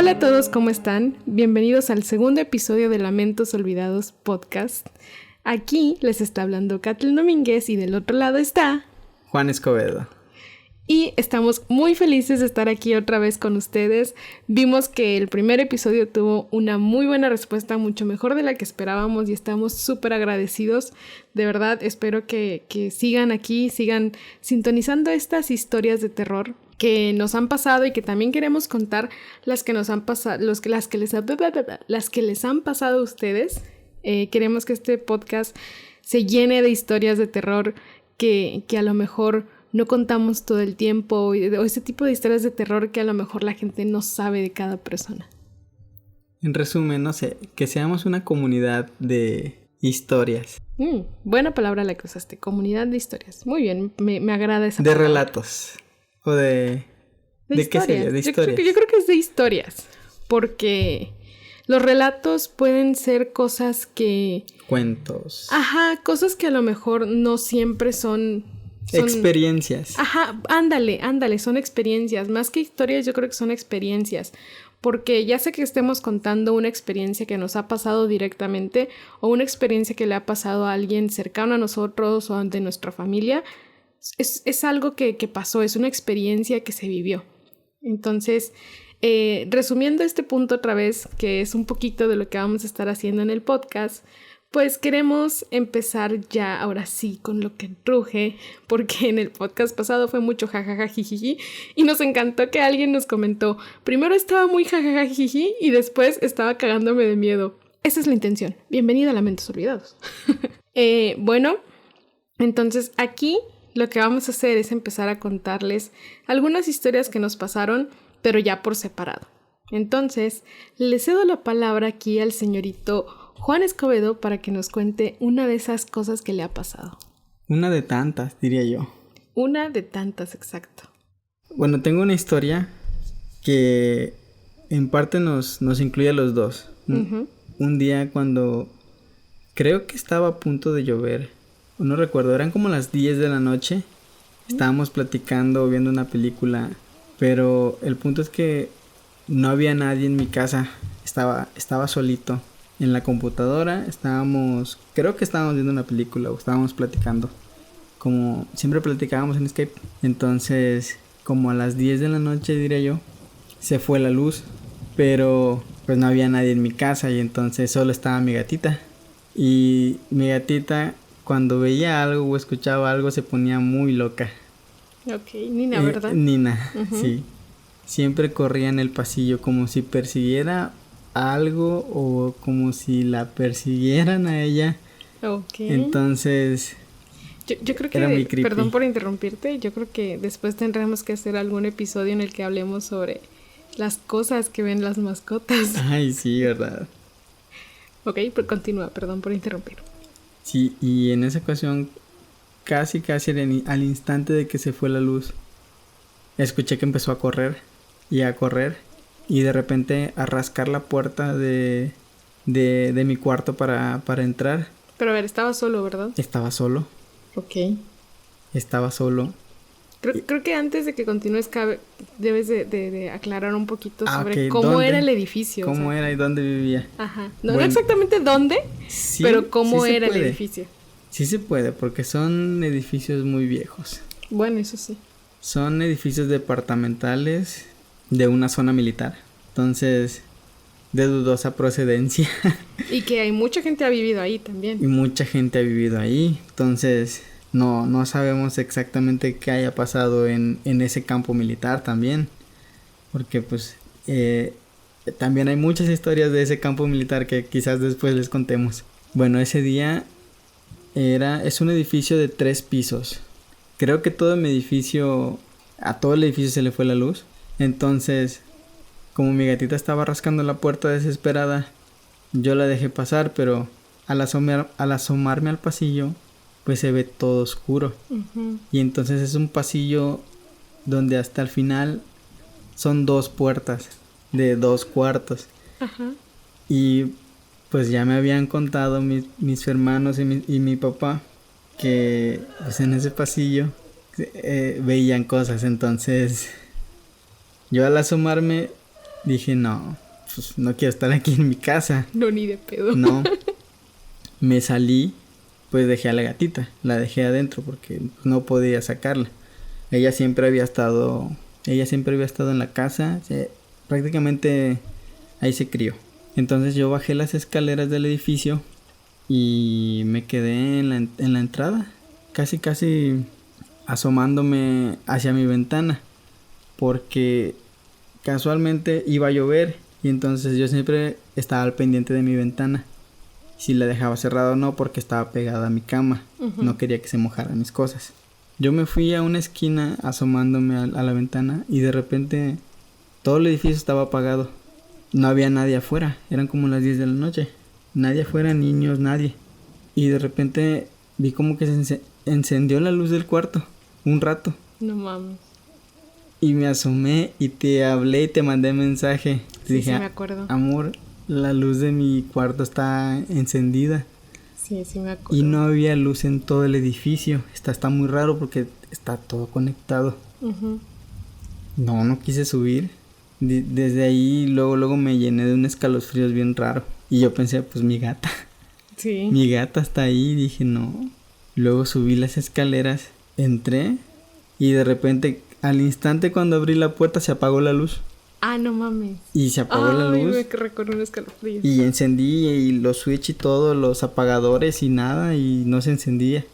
Hola a todos, ¿cómo están? Bienvenidos al segundo episodio de Lamentos Olvidados Podcast. Aquí les está hablando Katlyn Domínguez y del otro lado está Juan Escobedo. Y estamos muy felices de estar aquí otra vez con ustedes. Vimos que el primer episodio tuvo una muy buena respuesta, mucho mejor de la que esperábamos y estamos súper agradecidos. De verdad, espero que sigan aquí, sigan sintonizando estas historias de terror que nos han pasado y que también queremos contar las que nos han pasado, las que les han pasado a ustedes. Queremos que este podcast se llene de historias de terror que a lo mejor no contamos todo el tiempo, o ese tipo de historias de terror que a lo mejor la gente no sabe de cada persona. En resumen, no sé, que seamos una comunidad de historias. Buena palabra la que usaste, comunidad de historias. Muy bien, me agrada esa de palabra. Relatos. O ¿De qué sería? De historias. Yo creo que es de historias, porque los relatos pueden ser cosas que... Cuentos. Ajá, cosas que a lo mejor no siempre son experiencias. Ajá, ándale, son experiencias. Más que historias, yo creo que son experiencias. Porque ya sea que estemos contando una experiencia que nos ha pasado directamente o una experiencia que le ha pasado a alguien cercano a nosotros o de nuestra familia, es algo que pasó, es una experiencia que se vivió. Entonces, resumiendo este punto otra vez, que es un poquito de lo que vamos a estar haciendo en el podcast, pues queremos empezar ya ahora sí con lo que truje, porque en el podcast pasado fue mucho jajaja jijiji y nos encantó que alguien nos comentó, primero estaba muy jajaja jijiji y después estaba cagándome de miedo. Esa es la intención. Bienvenida a Lamentos Olvidados. Bueno, entonces aquí lo que vamos a hacer es empezar a contarles algunas historias que nos pasaron, pero ya por separado. Entonces, le cedo la palabra aquí al señorito Juan Escobedo para que nos cuente una de esas cosas que le ha pasado. Una de tantas, diría yo. Una de tantas, exacto. Bueno, tengo una historia que en parte nos incluye a los dos. Uh-huh. Un día cuando creo que estaba a punto de llover, no recuerdo, eran como las 10 de la noche. Estábamos platicando, viendo una película, pero el punto es que no había nadie en mi casa. Estaba solito. En la computadora creo que estábamos viendo una película o estábamos platicando. Como siempre platicábamos en Skype. Entonces, como a las 10 de la noche, diría yo, se fue la luz. Pero pues no había nadie en mi casa y entonces solo estaba mi gatita. Y mi gatita, cuando veía algo o escuchaba algo, se ponía muy loca. Ok, Nina, ¿verdad? Nina, uh-huh. Sí. Siempre corría en el pasillo como si persiguiera algo o como si la persiguieran a ella. Okay. Entonces yo creo que era muy creepy. Perdón por interrumpirte, yo creo que después tendremos que hacer algún episodio en el que hablemos sobre las cosas que ven las mascotas. Ay, sí, verdad. Ok, pues continúa, perdón por interrumpir. Sí, y en esa ocasión casi al instante de que se fue la luz, escuché que empezó a correr y de repente a rascar la puerta de mi cuarto para entrar. Pero a ver, estaba solo, ¿verdad? Estaba solo. Ok. Estaba solo. Creo que antes de que continúes debes de aclarar un poquito sobre okay. cómo ¿Dónde? Era el edificio. Cómo era y dónde vivía. Ajá. No exactamente dónde, sí, pero cómo sí era el edificio. Sí se puede, porque son edificios muy viejos. Bueno, eso sí. Son edificios departamentales de una zona militar. Entonces, de dudosa procedencia. Y que hay mucha gente ha vivido ahí también. Y mucha gente ha vivido ahí. Entonces, no sabemos exactamente qué haya pasado en ese campo militar también. Porque pues también hay muchas historias de ese campo militar que quizás después les contemos. Bueno, ese día es un edificio de 3 pisos. Creo que a todo el edificio se le fue la luz. Entonces, como mi gatita estaba rascando la puerta desesperada, yo la dejé pasar, pero al asomarme al pasillo, pues se ve todo oscuro. Uh-huh. Y entonces es un pasillo donde hasta el final son 2 puertas de 2 cuartos. Uh-huh. Y pues ya me habían contado mis hermanos y mi papá que pues en ese pasillo veían cosas. Entonces yo al asomarme Dije, no, pues no quiero estar aquí en mi casa. No, ni de pedo. No. Me salí, pues dejé a la gatita. La dejé adentro porque no podía sacarla. Ella siempre había estado en la casa. Prácticamente ahí se crió. Entonces yo bajé las escaleras del edificio y me quedé en la entrada. Casi asomándome hacia mi ventana. Porque casualmente iba a llover y entonces yo siempre estaba al pendiente de mi ventana. Si la dejaba cerrada o no, porque estaba pegada a mi cama. Uh-huh. No quería que se mojaran mis cosas. Yo me fui a una esquina asomándome a la ventana y de repente todo el edificio estaba apagado. No había nadie afuera. Eran como las 10 de la noche. Nadie afuera, niños, nadie. Y de repente vi como que se encendió la luz del cuarto. Un rato. No mames. Y me asomé y te hablé y te mandé mensaje. Sí, dije, sí me acuerdo. Amor, la luz de mi cuarto está encendida. Sí, sí me acuerdo. Y no había luz en todo el edificio. Está muy raro porque está todo conectado. Uh-huh. No quise subir. Desde ahí luego me llené de un escalofríos bien raro. Y yo pensé, pues mi gata. Sí. Mi gata está ahí. Dije, no. Luego subí las escaleras, entré y de repente, al instante cuando abrí la puerta, se apagó la luz. Ah, no mames. Y se apagó la luz. Me recorrió un escalofrío. Y encendí y los switch y todo, los apagadores y nada, y no se encendía.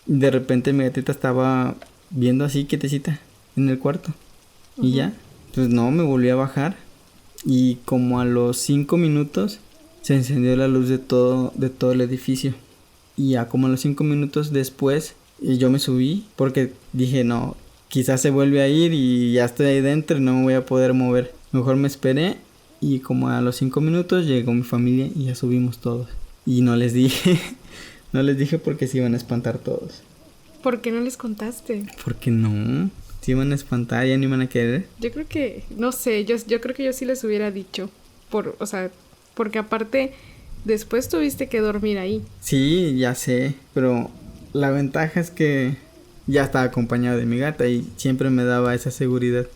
De repente mi gatita estaba viendo así quietecita en el cuarto. Uh-huh. Y ya, pues no, me volví a bajar. Y como a los 5 minutos se encendió la luz de todo el edificio. Y ya como a los 5 minutos después yo me subí porque dije, no, quizás se vuelve a ir y ya estoy ahí dentro y no me voy a poder mover. Mejor me esperé y como a los 5 minutos llegó mi familia y ya subimos todos. Y no les dije porque se iban a espantar todos. ¿Por qué no les contaste? Porque no, se iban a espantar, ya no iban a querer. Yo creo que, no sé, yo creo que yo sí les hubiera dicho. Porque aparte, después tuviste que dormir ahí. Sí, ya sé, pero la ventaja es que ya estaba acompañado de mi gata y siempre me daba esa seguridad.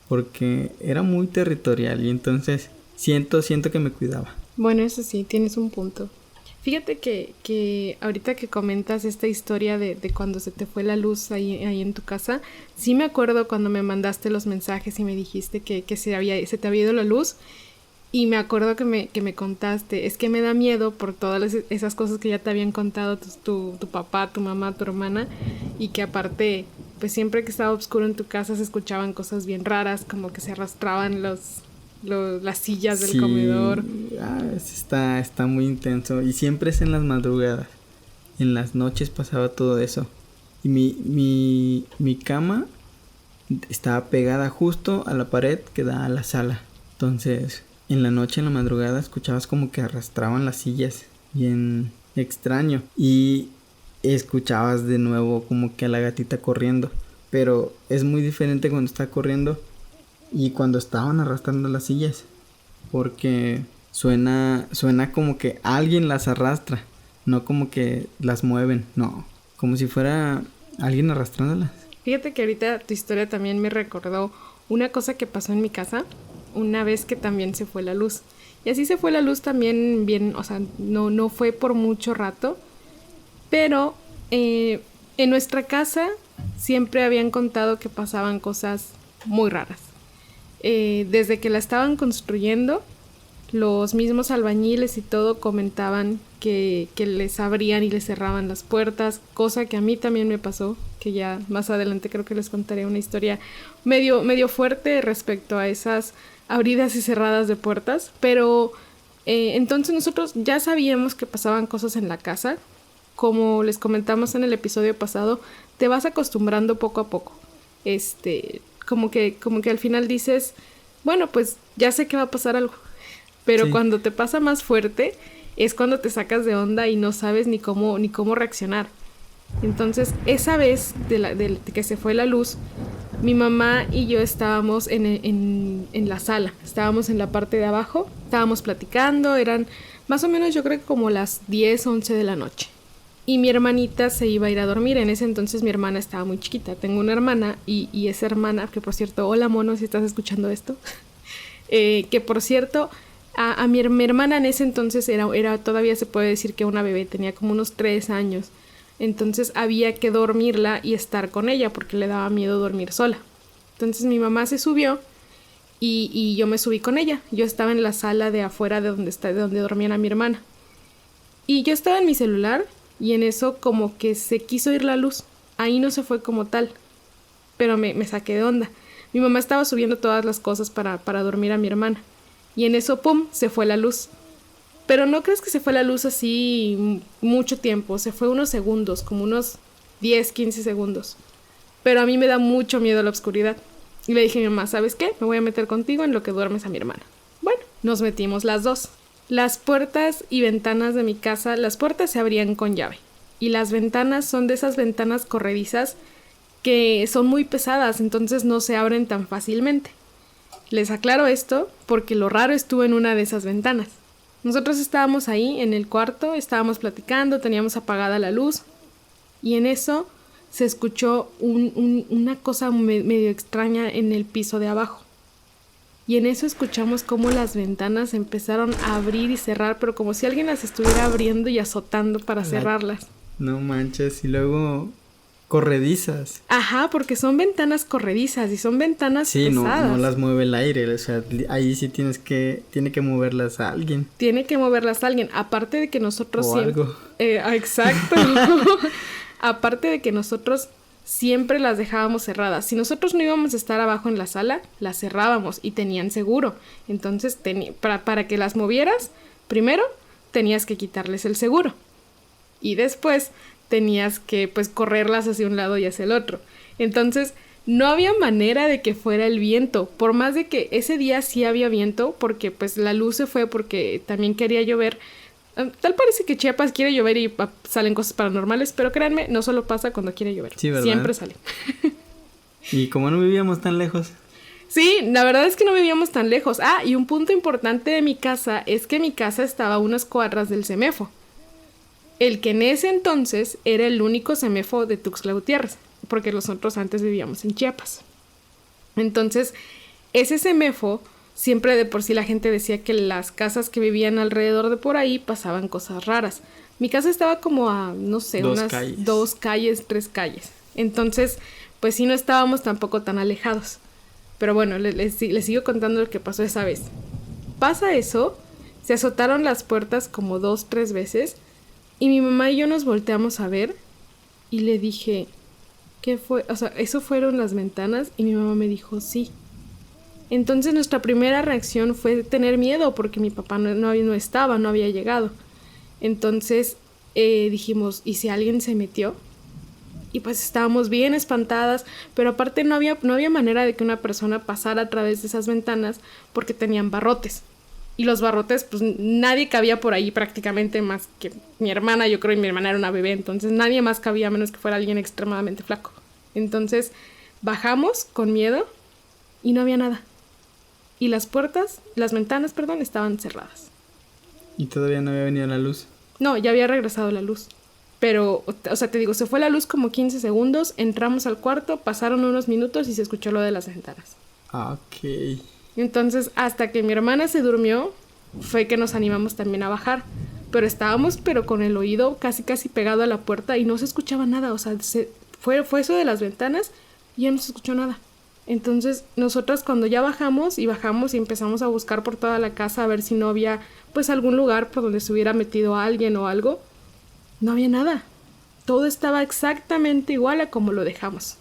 Porque era muy territorial y entonces siento que me cuidaba. Bueno, eso sí, tienes un punto. Fíjate que ahorita que comentas esta historia de cuando se te fue la luz ahí en tu casa, sí me acuerdo cuando me mandaste los mensajes y me dijiste que se te había ido la luz. Y me acuerdo que me contaste, es que me da miedo por todas esas cosas que ya te habían contado tu papá, tu mamá, tu hermana, y que aparte, pues siempre que estaba oscuro en tu casa se escuchaban cosas bien raras, como que se arrastraban las sillas del comedor. Está muy intenso y siempre es en las madrugadas. En las noches pasaba todo eso. Y mi cama estaba pegada justo a la pared que da a la sala. Entonces, en la noche, en la madrugada, escuchabas como que arrastraban las sillas. Bien extraño. Y escuchabas de nuevo como que a la gatita corriendo. Pero es muy diferente cuando está corriendo y cuando estaban arrastrando las sillas. Porque suena como que alguien las arrastra. No como que las mueven. No, como si fuera alguien arrastrándolas. Fíjate que ahorita tu historia también me recordó una cosa que pasó en mi casa. Una vez que también se fue la luz. Y así se fue la luz también bien, o sea, no fue por mucho rato. Pero en nuestra casa siempre habían contado que pasaban cosas muy raras. Desde que la estaban construyendo, los mismos albañiles y todo comentaban que les abrían y les cerraban las puertas, cosa que a mí también me pasó, que ya más adelante creo que les contaré una historia medio fuerte respecto a esas abridas y cerradas de puertas, pero entonces nosotros ya sabíamos que pasaban cosas en la casa. Como les comentamos en el episodio pasado, te vas acostumbrando poco a poco. Como que al final dices, bueno, pues ya sé que va a pasar algo. Pero sí, cuando te pasa más fuerte es cuando te sacas de onda y no sabes ni cómo reaccionar. Entonces, esa vez de que se fue la luz, mi mamá y yo estábamos en la sala. Estábamos en la parte de abajo, estábamos platicando, eran más o menos yo creo que como las 10, 11 de la noche. Y mi hermanita se iba a ir a dormir. En ese entonces mi hermana estaba muy chiquita. Tengo una hermana y esa hermana, que por cierto, hola mono, si estás escuchando esto. Que por cierto, mi hermana en ese entonces era todavía se puede decir que una bebé, tenía como unos 3 años. Entonces había que dormirla y estar con ella porque le daba miedo dormir sola. Entonces mi mamá se subió y yo me subí con ella. Yo estaba en la sala de afuera de donde dormía mi hermana. Y yo estaba en mi celular y en eso como que se quiso ir la luz. Ahí no se fue como tal, pero me saqué de onda. Mi mamá estaba subiendo todas las cosas para dormir a mi hermana. Y en eso, ¡pum!, se fue la luz. Pero no crees que se fue la luz así mucho tiempo. Se fue unos segundos, como unos 10, 15 segundos. Pero a mí me da mucho miedo la oscuridad. Y le dije a mi mamá, ¿sabes qué? Me voy a meter contigo en lo que duermes a mi hermana. Bueno, nos metimos las dos. Las puertas y ventanas de mi casa, las puertas se abrían con llave. Y las ventanas son de esas ventanas corredizas que son muy pesadas, entonces no se abren tan fácilmente. Les aclaro esto porque lo raro estuvo en una de esas ventanas. Nosotros estábamos ahí en el cuarto, estábamos platicando, teníamos apagada la luz y en eso se escuchó una cosa medio extraña en el piso de abajo. Y en eso escuchamos cómo las ventanas empezaron a abrir y cerrar, pero como si alguien las estuviera abriendo y azotando para cerrarlas. No manches, y luego corredizas. Ajá, porque son ventanas corredizas y son ventanas pesadas. No las mueve el aire, o sea, ahí sí tiene que moverlas a alguien. Tiene que moverlas a alguien, aparte de que nosotros o siempre... algo. Exacto. Aparte de que nosotros siempre las dejábamos cerradas. Si nosotros no íbamos a estar abajo en la sala, las cerrábamos y tenían seguro. Entonces, para que las movieras, primero tenías que quitarles el seguro. Y después tenías que pues correrlas hacia un lado y hacia el otro. Entonces no había manera de que fuera el viento, por más de que ese día sí había viento, porque pues la luz se fue porque también quería llover. Tal parece que Chiapas quiere llover y salen cosas paranormales, pero créanme, no solo pasa cuando quiere llover, sí, ¿verdad? Siempre sale. Y como no vivíamos tan lejos. Sí, la verdad es que no vivíamos tan lejos. Y un punto importante de mi casa es que mi casa estaba a unas cuadras del CEMEFO. El que en ese entonces era el único CEMEFO de Tuxtla Gutiérrez, porque nosotros antes vivíamos en Chiapas. Entonces, ese CEMEFO, siempre de por sí la gente decía que las casas que vivían alrededor de por ahí pasaban cosas raras. Mi casa estaba como a, no sé, unas 2 calles, 3 calles. Entonces, pues sí no estábamos tampoco tan alejados. Pero bueno, les sigo contando lo que pasó esa vez. Pasa eso, se azotaron las puertas como 2, 3 veces... Y mi mamá y yo nos volteamos a ver y le dije, ¿qué fue? O sea, ¿eso fueron las ventanas? Y mi mamá me dijo, sí. Entonces nuestra primera reacción fue tener miedo porque mi papá no había llegado. Entonces dijimos, ¿y si alguien se metió? Y pues estábamos bien espantadas, pero aparte no había manera de que una persona pasara a través de esas ventanas porque tenían barrotes. Y los barrotes, pues nadie cabía por ahí prácticamente más que mi hermana, yo creo, y mi hermana era una bebé, entonces nadie más cabía a menos que fuera alguien extremadamente flaco. Entonces bajamos con miedo y no había nada. Y las ventanas, estaban cerradas. ¿Y todavía no había venido la luz? No, ya había regresado la luz. Pero, o sea, te digo, se fue la luz como 15 segundos, entramos al cuarto, pasaron unos minutos y se escuchó lo de las ventanas. Ok. Entonces, hasta que mi hermana se durmió, fue que nos animamos también a bajar. Pero estábamos con el oído casi pegado a la puerta y no se escuchaba nada. O sea, fue eso de las ventanas y ya no se escuchó nada. Entonces, nosotras cuando ya bajamos y empezamos a buscar por toda la casa a ver si no había, pues, algún lugar por donde se hubiera metido alguien o algo, no había nada. Todo estaba exactamente igual a como lo dejamos.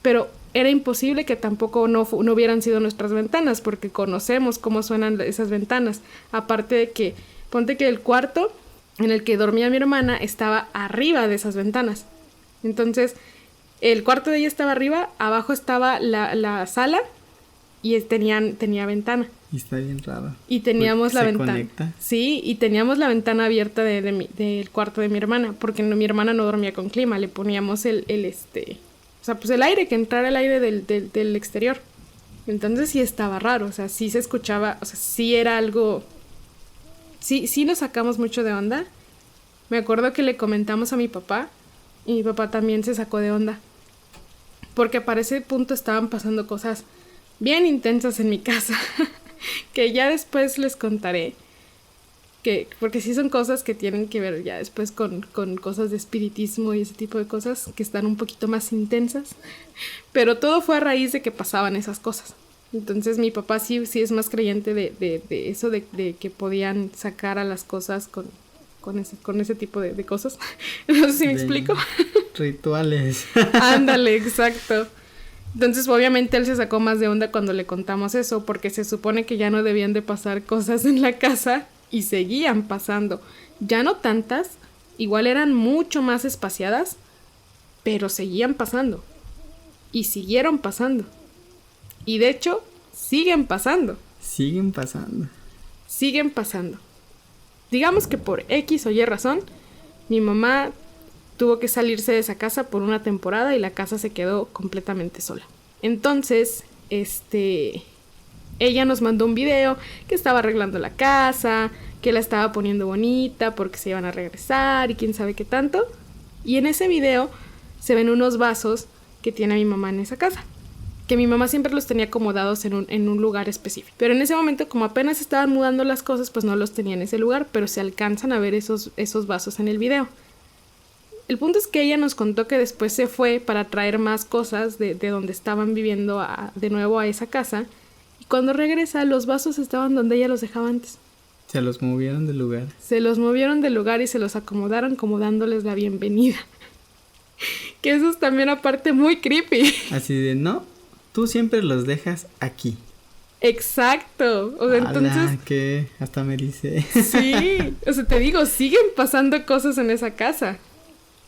Pero era imposible que tampoco no hubieran sido nuestras ventanas, porque conocemos cómo suenan esas ventanas. Aparte de que, ponte que el cuarto en el que dormía mi hermana estaba arriba de esas ventanas. Entonces, el cuarto de ella estaba arriba, abajo estaba la sala y tenía ventana. Y está bien raro. Y teníamos la ventana. Conecta. Sí, y teníamos la ventana abierta del cuarto de mi hermana, porque mi hermana no dormía con clima, le poníamos o sea, pues el aire, que entrara el aire del exterior. Entonces sí estaba raro, o sea, sí se escuchaba, o sea, sí era algo... Sí nos sacamos mucho de onda. Me acuerdo que le comentamos a mi papá, y mi papá también se sacó de onda. Porque para ese punto estaban pasando cosas bien intensas en mi casa, que ya después les contaré. Porque sí son cosas que tienen que ver ya después con cosas de espiritismo y ese tipo de cosas que están un poquito más intensas. Pero todo fue a raíz de que pasaban esas cosas. Entonces mi papá sí es más creyente de eso, de que podían sacar a las cosas con ese tipo de cosas. No sé si me explico. Rituales. Ándale, exacto. Entonces obviamente él se sacó más de onda cuando le contamos eso, porque se supone que ya no debían de pasar cosas en la casa. Y seguían pasando. Ya no tantas, igual eran mucho más espaciadas, pero seguían pasando. Y siguieron pasando. Y de hecho, siguen pasando. Siguen pasando. Siguen pasando. Digamos que por X o Y razón, mi mamá tuvo que salirse de esa casa por una temporada y la casa se quedó completamente sola. Entonces, ella nos mandó un video que estaba arreglando la casa, que la estaba poniendo bonita porque se iban a regresar y quién sabe qué tanto. Y en ese video se ven unos vasos que tiene mi mamá en esa casa, que mi mamá siempre los tenía acomodados en un lugar específico. Pero en ese momento, como apenas estaban mudando las cosas, pues no los tenía en ese lugar, pero se alcanzan a ver esos vasos en el video. El punto es que ella nos contó que después se fue para traer más cosas de donde estaban viviendo de nuevo a esa casa. Cuando regresa, los vasos estaban donde ella los dejaba antes. Se los movieron del lugar. Se los movieron del lugar y se los acomodaron como dándoles la bienvenida. Que eso es también aparte muy creepy. Así de, no, tú siempre los dejas aquí. Exacto. O sea, entonces... que hasta me dice. Sí, o sea, te digo, siguen pasando cosas en esa casa.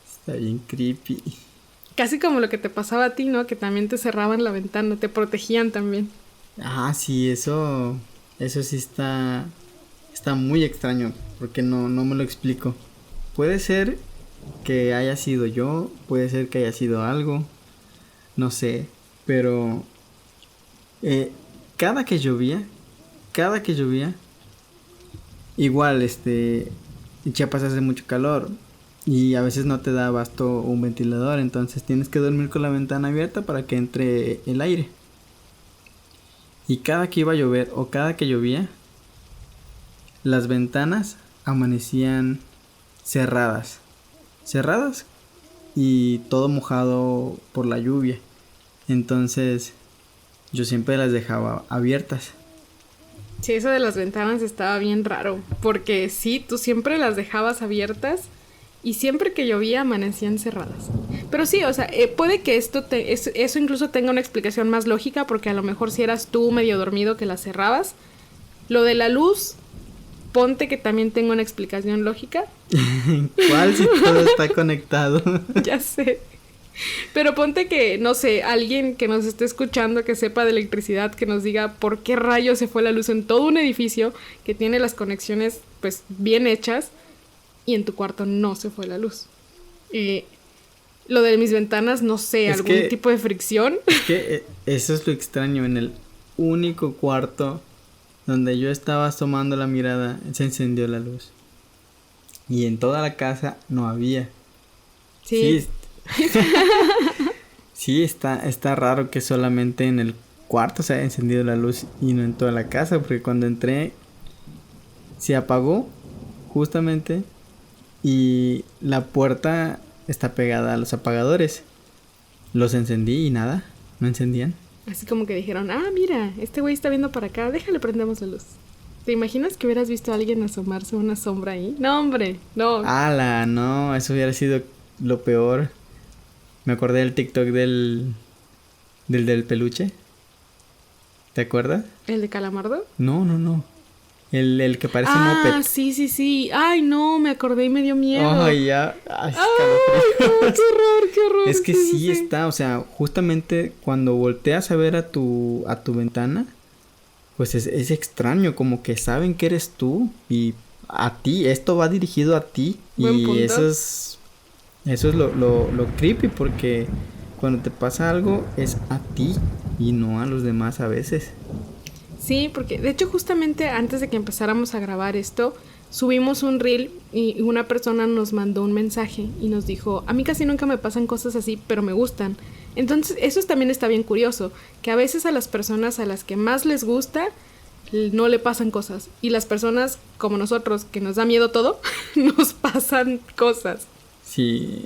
Está bien creepy. Casi como lo que te pasaba a ti, ¿no? Que también te cerraban la ventana, te protegían también. Ah, sí, eso sí está muy extraño, porque no me lo explico. Puede ser que haya sido yo, puede ser que haya sido algo, no sé, pero cada que llovía, igual, en Chiapas hace mucho calor y a veces no te da abasto un ventilador, entonces tienes que dormir con la ventana abierta para que entre el aire. Y cada que iba a llover o cada que llovía, las ventanas amanecían cerradas y todo mojado por la lluvia. Entonces yo siempre las dejaba abiertas. Sí, eso de las ventanas estaba bien raro, porque sí, tú siempre las dejabas abiertas y siempre que llovía amanecían cerradas. Pero sí, o sea, puede que eso incluso tenga una explicación más lógica, porque a lo mejor si eras tú medio dormido que las cerrabas. Lo de la luz, ponte que también tenga una explicación lógica. ¿Cuál si todo está conectado? Ya sé. Pero ponte que, no sé, alguien que nos esté escuchando, que sepa de electricidad, que nos diga por qué rayos se fue la luz en todo un edificio que tiene las conexiones pues bien hechas y en tu cuarto no se fue la luz. Lo de mis ventanas, no sé, algún tipo de fricción. Es que eso es lo extraño. En el único cuarto donde yo estaba asomando la mirada, se encendió la luz. Y en toda la casa no había. Sí. Sí, está raro que solamente en el cuarto se haya encendido la luz y no en toda la casa, porque cuando entré se apagó justamente y la puerta está pegada a los apagadores. Los encendí y nada, no encendían. Así como que dijeron, mira, este güey está viendo para acá, déjale prendemos la luz. ¿Te imaginas que hubieras visto a alguien asomarse una sombra ahí? No, hombre, no. ¡Hala! No, eso hubiera sido lo peor. Me acordé del TikTok del peluche. ¿Te acuerdas? ¿El de Calamardo? No. El que parece moped. Sí. Ay, no, me acordé y me dio miedo. Ay, ya. Ay, no, qué horror. Es que sí está, o sea, justamente cuando volteas a ver a tu ventana, pues es extraño, como que saben que eres tú y a ti, esto va dirigido a ti. Buen y punto. Eso es lo creepy, porque cuando te pasa algo es a ti y no a los demás a veces. Sí, porque de hecho justamente antes de que empezáramos a grabar esto, subimos un reel y una persona nos mandó un mensaje y nos dijo, a mí casi nunca me pasan cosas así, pero me gustan. Entonces eso también está bien curioso, que a veces a las personas a las que más les gusta no le pasan cosas, y las personas como nosotros, que nos da miedo todo, nos pasan cosas. Sí,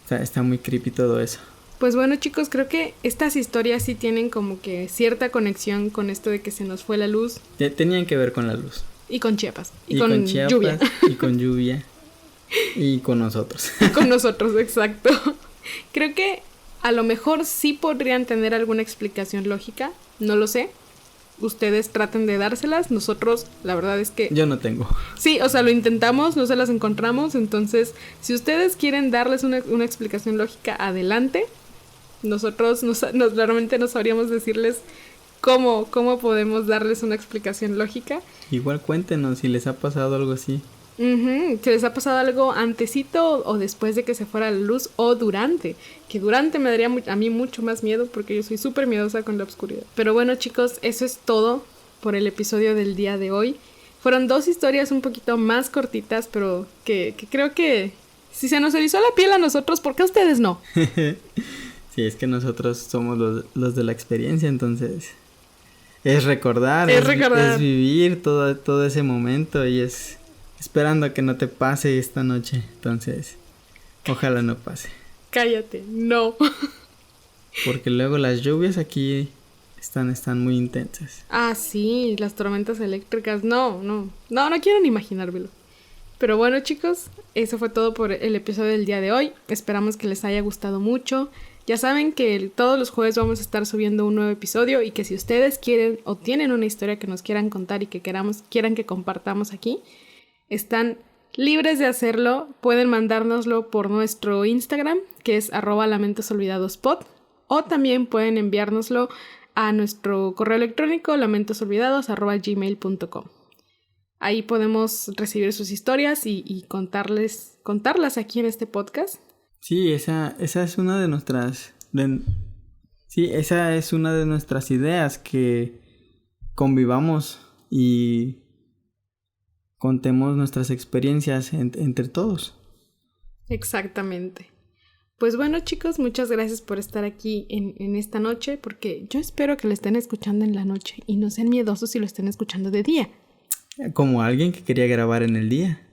está muy creepy todo eso. Pues bueno, chicos, creo que estas historias sí tienen como que cierta conexión con esto de que se nos fue la luz. Tenían que ver con la luz. Y con Chiapas. Y con Chiapas, lluvia. Y con lluvia. Y con nosotros. Y con nosotros, exacto. Creo que a lo mejor sí podrían tener alguna explicación lógica. No lo sé. Ustedes traten de dárselas. Nosotros, la verdad es que... Yo no tengo. Sí, o sea, lo intentamos, no se las encontramos. Entonces, si ustedes quieren darles una explicación lógica, adelante. Nosotros realmente no sabríamos decirles cómo podemos darles una explicación lógica. Igual cuéntenos si les ha pasado algo así. Si les ha pasado algo antesito o después de que se fuera la luz o durante. Que durante me daría a mí mucho más miedo porque yo soy súper miedosa con la oscuridad. Pero bueno, chicos, eso es todo por el episodio del día de hoy. Fueron 2 historias un poquito más cortitas, pero que creo que si se nos erizó la piel a nosotros, ¿por qué a ustedes no? Sí, es que nosotros somos los de la experiencia, entonces es recordar, es vivir todo ese momento y es esperando a que no te pase esta noche. Entonces, ojalá no pase. Cállate, no. Porque luego las lluvias aquí están muy intensas. Ah, sí, las tormentas eléctricas. No quiero ni imaginármelo. Pero bueno, chicos, eso fue todo por el episodio del día de hoy. Esperamos que les haya gustado mucho. Ya saben que todos los jueves vamos a estar subiendo un nuevo episodio y que si ustedes quieren o tienen una historia que nos quieran contar y que quieran que compartamos aquí, están libres de hacerlo. Pueden mandárnoslo por nuestro Instagram, que es @lamentosolvidadospod, o también pueden enviárnoslo a nuestro correo electrónico lamentosolvidados@gmail.com. Ahí podemos recibir sus historias y contarlas aquí en este podcast. Sí, esa es una de nuestras... esa es una de nuestras ideas, que convivamos y contemos nuestras experiencias entre todos. Exactamente. Pues bueno, chicos, muchas gracias por estar aquí en esta noche, porque yo espero que lo estén escuchando en la noche y no sean miedosos si lo estén escuchando de día. Como alguien que quería grabar en el día.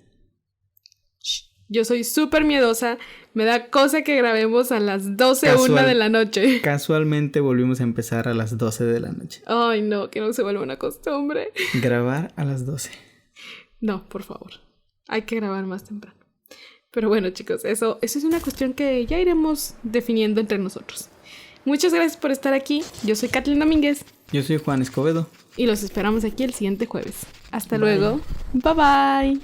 Yo soy súper miedosa, me da cosa que grabemos a las 1 de la noche. Casualmente volvimos a empezar a las 12 de la noche. Ay, no, que no se vuelva una costumbre. Grabar a las 12. No, por favor, hay que grabar más temprano. Pero bueno, chicos, eso es una cuestión que ya iremos definiendo entre nosotros. Muchas gracias por estar aquí. Yo soy Kathleen Domínguez. Yo soy Juan Escobedo. Y los esperamos aquí el siguiente jueves. Hasta luego. Bye bye.